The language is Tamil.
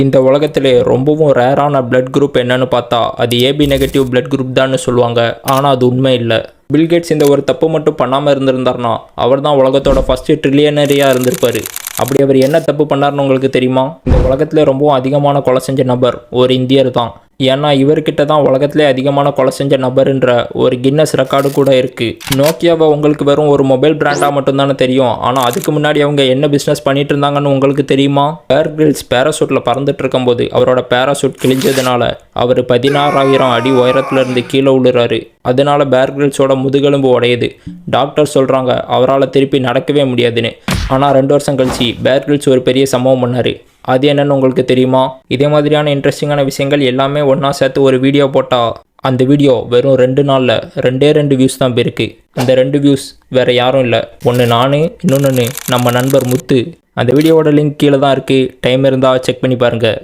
இந்த உலகத்திலே ரொம்பவும் ரேரான பிளட் குரூப் என்னன்னு பார்த்தா அது ஏபி நெகட்டிவ் பிளட் குரூப் தான் சொல்லுவாங்க. ஆனால் அது உண்மை இல்லை. பில்கேட்ஸ் இந்த ஒரு தப்பு மட்டும் பண்ணாமல் இருந்திருந்தார்னா அவர் தான் உலகத்தோட ஃபஸ்ட்டு ட்ரில்லியனரியாக இருந்திருப்பார். அப்படி அவர் என்ன தப்பு பண்ணார்னு உங்களுக்கு தெரியுமா? இந்த உலகத்தில் ரொம்பவும் அதிகமான கொலை செஞ்ச நபர் ஒரு இந்தியர் தான். ஏன்னா இவர்கிட்ட தான் உலகத்திலே அதிகமான கொலை செஞ்ச நபர்ன்ற ஒரு கின்னஸ் ரெக்கார்டு கூட இருக்குது. நோக்கியாவை உங்களுக்கு வெறும் ஒரு மொபைல் பிராண்டாக மட்டும்தானே தெரியும். ஆனால் அதுக்கு முன்னாடி அவங்க என்ன பிஸ்னஸ் பண்ணிட்டு இருந்தாங்கன்னு உங்களுக்கு தெரியுமா? பேர் கிரில்ஸ் பேராசூட்டில் பறந்துட்டு இருக்கும்போது அவரோட பேராசூட் கிழிஞ்சதுனால அவர் 16,000 அடி உயரத்துலேருந்து கீழே விழுறாரு. அதனால பேர் கிரில்ஸோட முதுகெலும்பு உடையுது. டாக்டர் சொல்கிறாங்க அவரால் திருப்பி நடக்கவே முடியாதுன்னு. ஆனால் 2 வருஷம் கழிச்சு பேர் கிரில்ஸ் ஒரு பெரிய சம்பவம் பண்ணார். அது என்னன்னு உங்களுக்கு தெரியுமா? இதே மாதிரியான இன்ட்ரெஸ்டிங்கான விஷயங்கள் எல்லாமே ஒன்றா சேர்த்து ஒரு வீடியோ போட்டால் அந்த வீடியோ வெறும் 2 நாளில் 2 வியூஸ் தான் போயிருக்கு. அந்த 2 வியூஸ் வேறு யாரும் இல்லை, ஒன்று நான், இன்னொன்று நம்ம நண்பர் முத்து. அந்த வீடியோவோட லிங்க் கீழே தான் இருக்குது. டைம் இருந்தால் செக் பண்ணி பாருங்கள்.